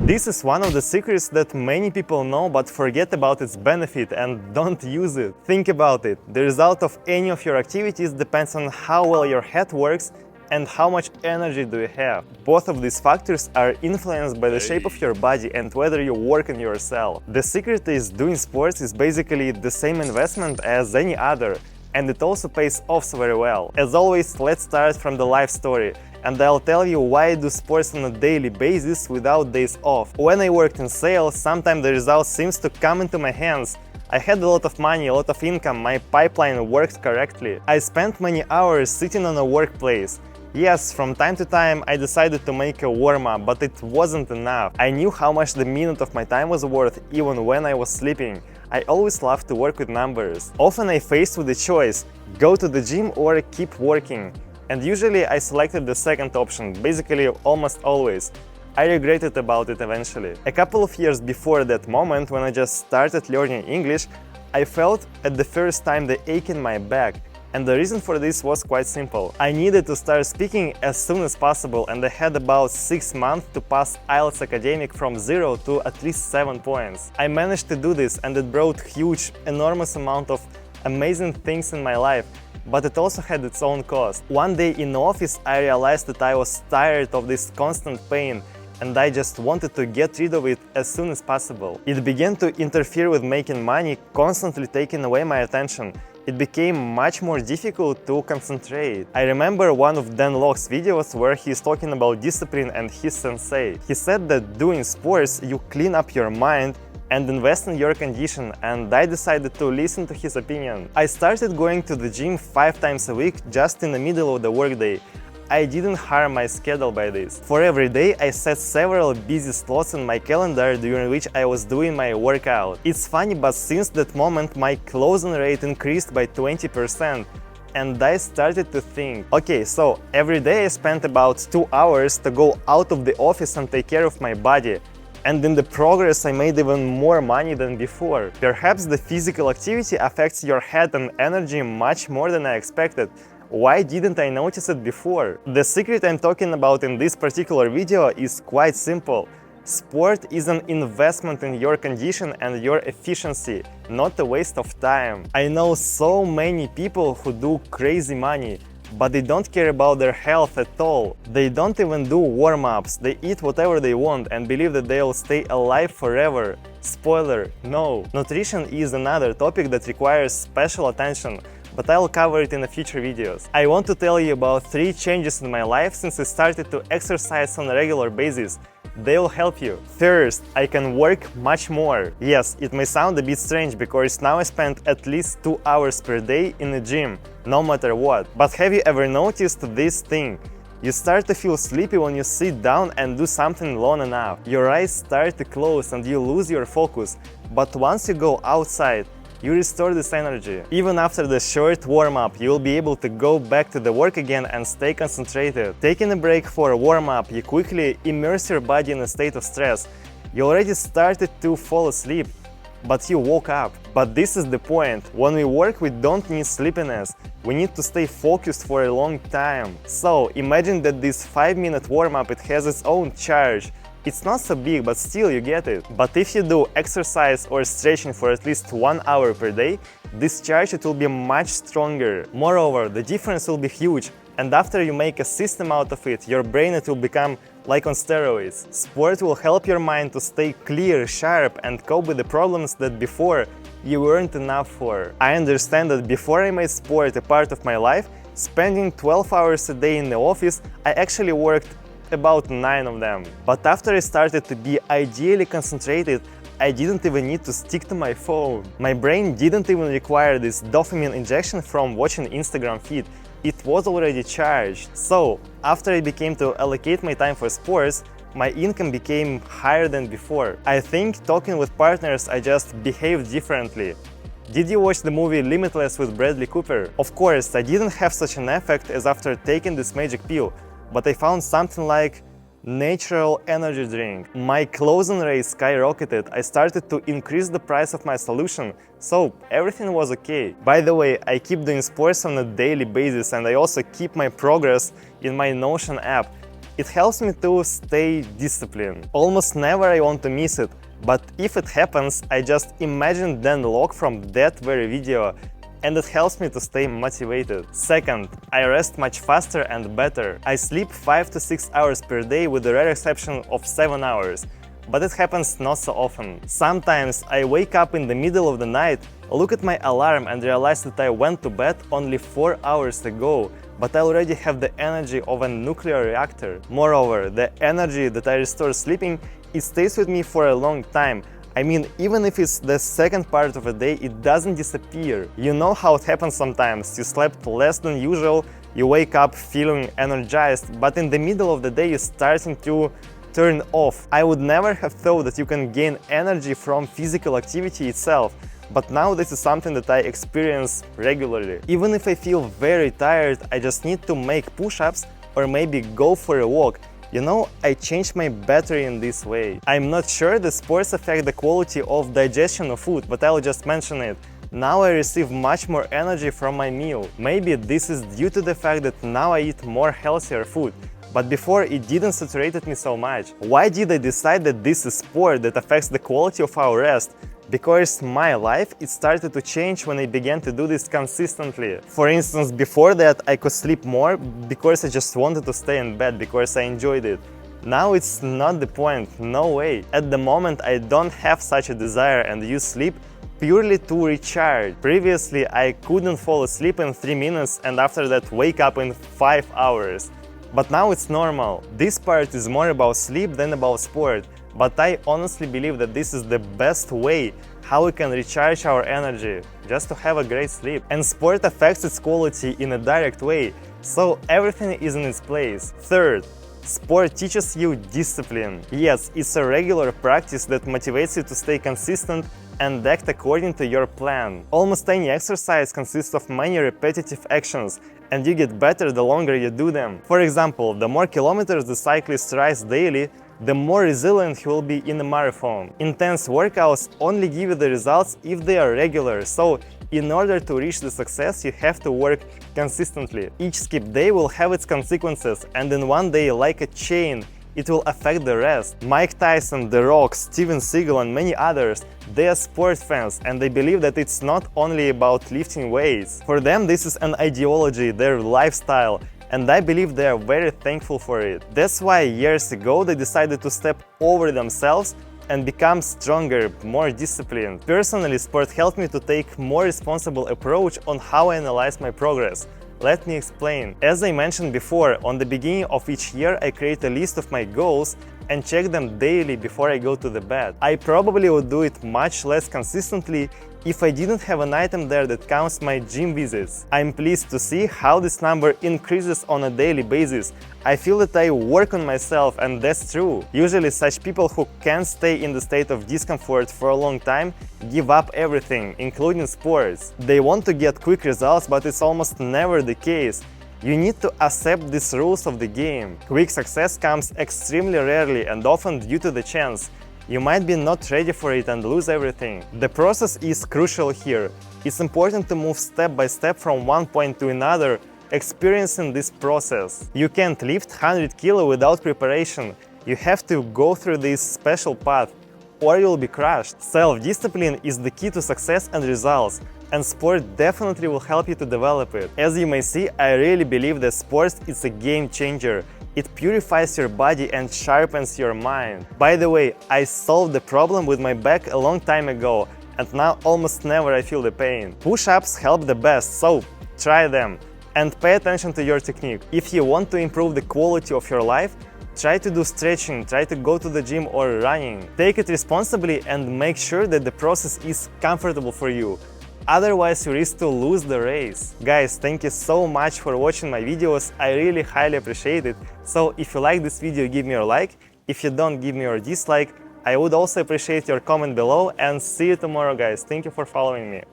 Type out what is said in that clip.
This is one of the secrets that many people know but forget about its benefit and don't use it. Think about it. The result of any of your activities depends on how well your head works and how much energy do you have. Both of these factors are influenced by the shape of your body and whether you work on yourself. The secret is doing sports is basically the same investment as any other, and it also pays off very well. As always, let's start from the life story. And I'll tell you why I do sports on a daily basis without days off. When I worked in sales, sometimes the result seems to come into my hands. I had a lot of money, a lot of income, my pipeline worked correctly. I spent many hours sitting on a workplace. Yes, from time to time I decided to make a warm-up, but it wasn't enough. I knew how much the minute of my time was worth even when I was sleeping. I always loved to work with numbers. Often I faced with the choice, go to the gym or keep working. And usually I selected the second option, basically almost always. I regretted about it eventually. A couple of years before that moment, when I just started learning English, I felt at the first time the ache in my back. And the reason for this was quite simple. I needed to start speaking as soon as possible, and I had about 6 months to pass IELTS academic from 0 to at least 7 points. I managed to do this, and it brought huge, enormous amount of amazing things in my life. But it also had its own cost. One day in the office I realized that I was tired of this constant pain and I just wanted to get rid of it as soon as possible. It began to interfere with making money, constantly taking away my attention. It became much more difficult to concentrate. I remember one of Dan Lock's videos where he's talking about discipline and his sensei. He said that doing sports you clean up your mind and invest in your condition, and I decided to listen to his opinion. I started going to the gym 5 times a week just in the middle of the workday. I didn't harm my schedule by this. For every day I set several busy slots in my calendar during which I was doing my workout. It's funny, but since that moment my closing rate increased by 20%. And I started to think, okay, so every day I spent about 2 hours to go out of the office and take care of my body. And in the progress I made even more money than before. Perhaps the physical activity affects your head and energy much more than I expected. Why didn't I notice it before? The secret I'm talking about in this particular video is quite simple. Sport is an investment in your condition and your efficiency, not a waste of time. I know so many people who do crazy money, but they don't care about their health at all. They don't even do warm-ups, they eat whatever they want and believe that they'll stay alive forever. Spoiler, no. Nutrition is another topic that requires special attention, but I'll cover it in the future videos. I want to tell you about 3 changes in my life since I started to exercise on a regular basis. They will help you. First, I can work much more. Yes, it may sound a bit strange because now I spend at least 2 hours per day in the gym, no matter what. But have you ever noticed this thing? You start to feel sleepy when you sit down and do something long enough. Your eyes start to close and you lose your focus. But once you go outside, you restore this energy. Even after the short warm-up, you will be able to go back to the work again and stay concentrated. Taking a break for a warm-up, you quickly immerse your body in a state of stress. You already started to fall asleep, but you woke up. But this is the point. When we work, we don't need sleepiness. We need to stay focused for a long time. So imagine that this 5-minute warm-up, it has its own charge. It's not so big, but still you get it. But if you do exercise or stretching for at least 1 hour per day, this charge it will be much stronger. Moreover, the difference will be huge, and after you make a system out of it, your brain it will become like on steroids. Sport will help your mind to stay clear, sharp, and cope with the problems that before you weren't enough for. I understand that before I made sport a part of my life, spending 12 hours a day in the office, I actually worked about 9 of them. But after I started to be ideally concentrated, I didn't even need to stick to my phone. My brain didn't even require this dopamine injection from watching Instagram feed. It was already charged. So, after I began to allocate my time for sports, my income became higher than before. I think talking with partners, I just behaved differently. Did you watch the movie Limitless with Bradley Cooper? Of course, I didn't have such an effect as after taking this magic pill. But I found something like natural energy drink. My closing rate skyrocketed. I started to increase the price of my solution, so everything was okay. By the way, I keep doing sports on a daily basis and I also keep my progress in my Notion app. It helps me to stay disciplined. Almost never I want to miss it, but if it happens, I just imagine then log from that very video, and it helps me to stay motivated. Second, I rest much faster and better. I sleep 5 to 6 hours per day with the rare exception of 7 hours. But it happens not so often. Sometimes I wake up in the middle of the night, look at my alarm and realize that I went to bed only 4 hours ago, but I already have the energy of a nuclear reactor. Moreover, the energy that I restore sleeping, it stays with me for a long time. I mean, even if it's the second part of a day, it doesn't disappear. You know how it happens sometimes. You slept less than usual, you wake up feeling energized, but in the middle of the day you're starting to turn off. I would never have thought that you can gain energy from physical activity itself, but now this is something that I experience regularly. Even if I feel very tired, I just need to make push-ups or maybe go for a walk. You know, I changed my battery in this way. I'm not sure the sports affect the quality of digestion of food, but I'll just mention it. Now I receive much more energy from my meal. Maybe this is due to the fact that now I eat more healthier food. But before, it didn't saturate me so much. Why did I decide that this is sport that affects the quality of our rest? Because my life, it started to change when I began to do this consistently. For instance, before that, I could sleep more because I just wanted to stay in bed, because I enjoyed it. Now it's not the point, no way. At the moment, I don't have such a desire and use sleep purely to recharge. Previously, I couldn't fall asleep in 3 minutes and after that wake up in 5 hours. But now it's normal. This part is more about sleep than about sport, but I honestly believe that this is the best way how we can recharge our energy, just to have a great sleep. And sport affects its quality in a direct way, so everything is in its place. Third, sport teaches you discipline. Yes, it's a regular practice that motivates you to stay consistent and act according to your plan. Almost any exercise consists of many repetitive actions, and you get better the longer you do them. For example, the more kilometers the cyclist rides daily, the more resilient he will be in a marathon. Intense workouts only give you the results if they are regular, so in order to reach the success, you have to work consistently. Each skip day will have its consequences, and in one day, like a chain, it will affect the rest. Mike Tyson, The Rock, Steven Seagal and many others, they are sport fans and they believe that it's not only about lifting weights. For them this is an ideology, their lifestyle, and I believe they are very thankful for it. That's why years ago they decided to step over themselves and become stronger, more disciplined. Personally, sport helped me to take more responsible approach on how I analyze my progress. Let me explain. As I mentioned before, on the beginning of each year I create a list of my goals and check them daily before I go to the bed. I probably would do it much less consistently if I didn't have an item there that counts my gym visits. I'm pleased to see how this number increases on a daily basis. I feel that I work on myself, and that's true. Usually such people who can't stay in the state of discomfort for a long time give up everything, including sports. They want to get quick results, but it's almost never the case. You need to accept these rules of the game. Quick success comes extremely rarely and often due to the chance. You might be not ready for it and lose everything. The process is crucial here. It's important to move step by step from one point to another, experiencing this process. You can't lift 100 kg without preparation. You have to go through this special path, or you'll be crushed. Self-discipline is the key to success and results, and sport definitely will help you to develop it. As you may see, I really believe that sports is a game changer. It purifies your body and sharpens your mind. By the way, I solved the problem with my back a long time ago, and now almost never I feel the pain. Push-ups help the best, so try them. And pay attention to your technique. If you want to improve the quality of your life, try to do stretching, try to go to the gym or running. Take it responsibly and make sure that the process is comfortable for you. Otherwise, you risk to lose the race. Guys, thank you so much for watching my videos. I really highly appreciate it. So if you like this video, give me your like. If you don't, give me your dislike. I would also appreciate your comment below, and see you tomorrow, guys. Thank you for following me.